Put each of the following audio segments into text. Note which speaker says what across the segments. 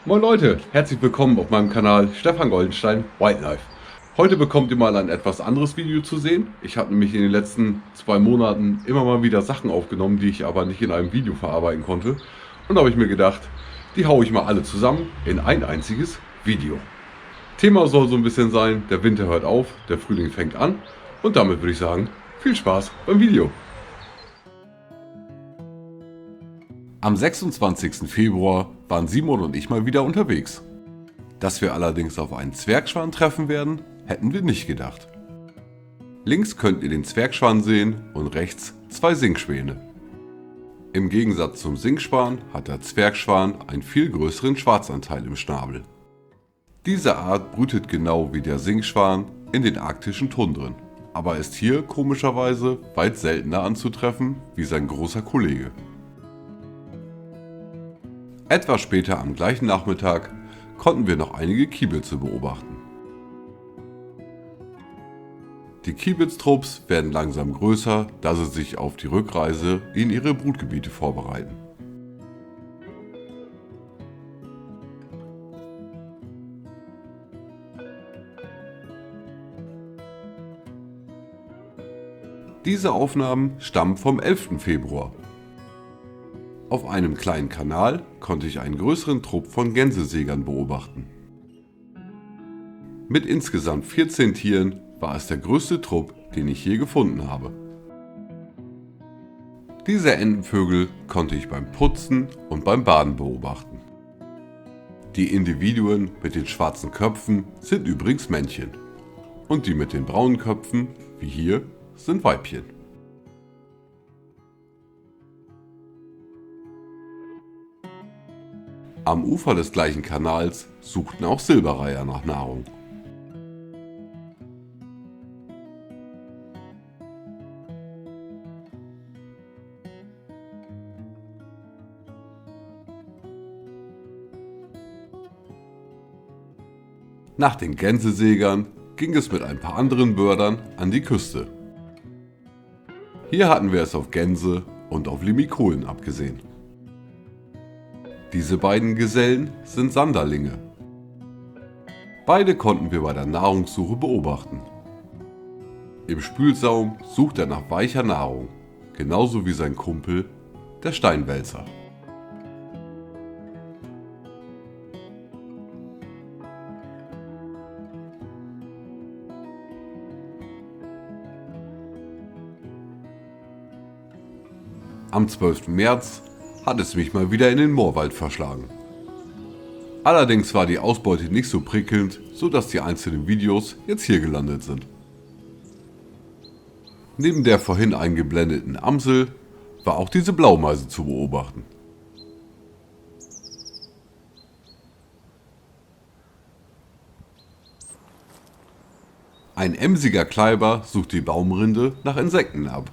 Speaker 1: Moin Leute, herzlich willkommen auf meinem Kanal Stefan Goldenstein Wildlife. Heute bekommt ihr mal ein etwas anderes Video zu sehen. Ich habe nämlich in den letzten 2 Monaten immer mal wieder Sachen aufgenommen, die ich aber nicht in einem Video verarbeiten konnte. Und da habe ich mir gedacht, die haue ich mal alle zusammen in ein einziges Video. Thema soll so ein bisschen sein, der Winter hört auf, der Frühling fängt an. Und damit würde ich sagen, viel Spaß beim Video. Am 26. Februar waren Simon und ich mal wieder unterwegs. Dass wir allerdings auf einen Zwergschwan treffen werden, hätten wir nicht gedacht. Links könnt ihr den Zwergschwan sehen und rechts zwei Singschwäne. Im Gegensatz zum Singschwan hat der Zwergschwan einen viel größeren Schwarzanteil im Schnabel. Diese Art brütet genau wie der Singschwan in den arktischen Tundren, aber ist hier komischerweise weit seltener anzutreffen wie sein großer Kollege. Etwas später am gleichen Nachmittag konnten wir noch einige Kiebitze beobachten. Die Kiebitztrupps werden langsam größer, da sie sich auf die Rückreise in ihre Brutgebiete vorbereiten. Diese Aufnahmen stammen vom 11. Februar. Auf einem kleinen Kanal konnte ich einen größeren Trupp von Gänsesägern beobachten. Mit insgesamt 14 Tieren war es der größte Trupp, den ich je gefunden habe. Diese Entenvögel konnte ich beim Putzen und beim Baden beobachten. Die Individuen mit den schwarzen Köpfen sind übrigens Männchen und die mit den braunen Köpfen, wie hier, sind Weibchen. Am Ufer des gleichen Kanals suchten auch Silberreiher nach Nahrung. Nach den Gänsesägern ging es mit ein paar anderen Bördern an die Küste. Hier hatten wir es auf Gänse und auf Limikolen abgesehen. Diese beiden Gesellen sind Sanderlinge. Beide konnten wir bei der Nahrungssuche beobachten. Im Spülsaum sucht er nach weicher Nahrung, genauso wie sein Kumpel, der Steinwälzer. Am 12. März hat es mich mal wieder in den Moorwald verschlagen. Allerdings war die Ausbeute nicht so prickelnd, sodass die einzelnen Videos jetzt hier gelandet sind. Neben der vorhin eingeblendeten Amsel war auch diese Blaumeise zu beobachten. Ein emsiger Kleiber sucht die Baumrinde nach Insekten ab.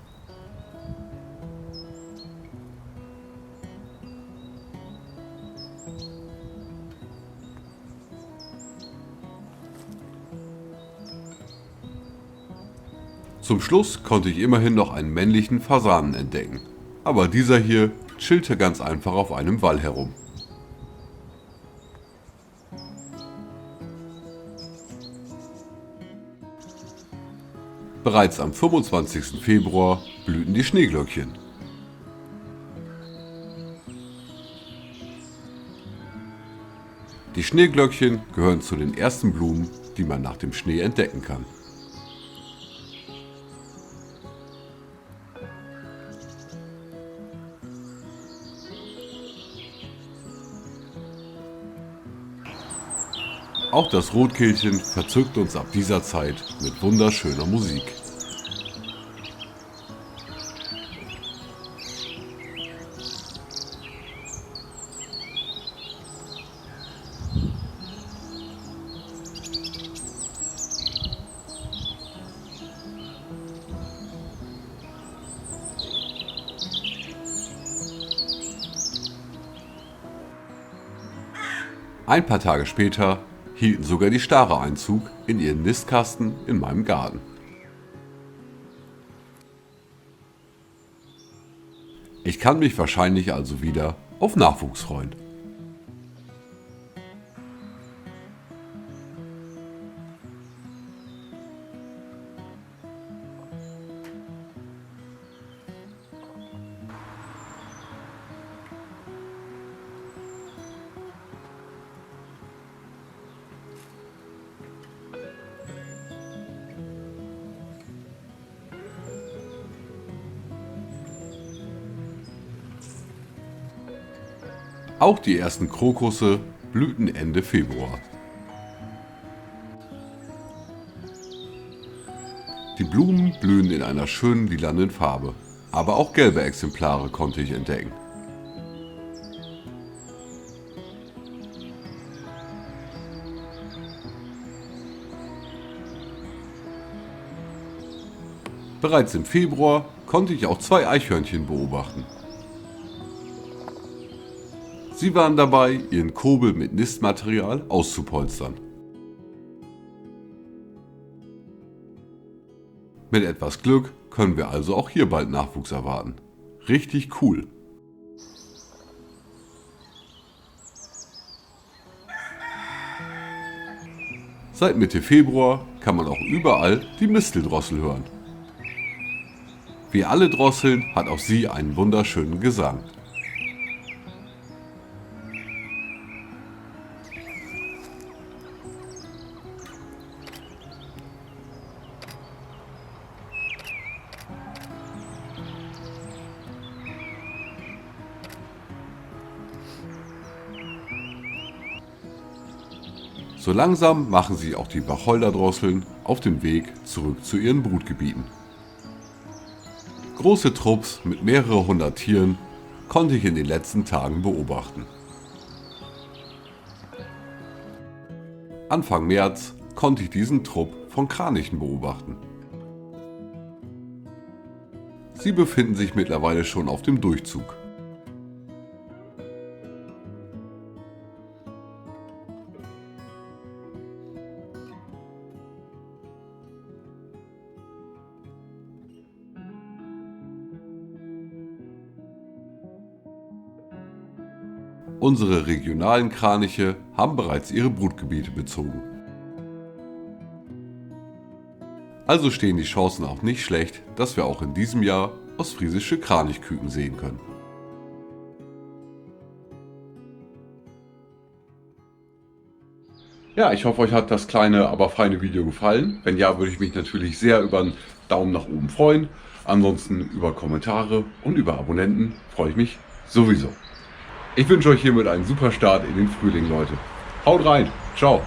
Speaker 1: Zum Schluss konnte ich immerhin noch einen männlichen Fasanen entdecken, aber dieser hier chillte ganz einfach auf einem Wall herum. Bereits am 25. Februar blühten die Schneeglöckchen. Die Schneeglöckchen gehören zu den ersten Blumen, die man nach dem Schnee entdecken kann. Auch das Rotkehlchen verzückt uns ab dieser Zeit mit wunderschöner Musik. Ein paar Tage später hielten sogar die Stare Einzug in ihren Nistkasten in meinem Garten. Ich kann mich wahrscheinlich also wieder auf Nachwuchs freuen. Auch die ersten Krokusse blühten Ende Februar. Die Blumen blühen in einer schönen lilanen Farbe, aber auch gelbe Exemplare konnte ich entdecken. Bereits im Februar konnte ich auch 2 Eichhörnchen beobachten. Sie waren dabei, ihren Kobel mit Nistmaterial auszupolstern. Mit etwas Glück können wir also auch hier bald Nachwuchs erwarten. Richtig cool! Seit Mitte Februar kann man auch überall die Misteldrossel hören. Wie alle Drosseln hat auch sie einen wunderschönen Gesang. So langsam machen sich auch die Wacholderdrosseln auf den Weg zurück zu ihren Brutgebieten. Große Trupps mit mehreren hundert Tieren konnte ich in den letzten Tagen beobachten. Anfang März konnte ich diesen Trupp von Kranichen beobachten. Sie befinden sich mittlerweile schon auf dem Durchzug. Unsere regionalen Kraniche haben bereits ihre Brutgebiete bezogen. Also stehen die Chancen auch nicht schlecht, dass wir auch in diesem Jahr ostfriesische Kranichküken sehen können. Ja, ich hoffe, euch hat das kleine, aber feine Video gefallen. Wenn ja, würde ich mich natürlich sehr über einen Daumen nach oben freuen. Ansonsten über Kommentare und über Abonnenten freue ich mich sowieso. Ich wünsche euch hiermit einen super Start in den Frühling, Leute. Haut rein. Ciao.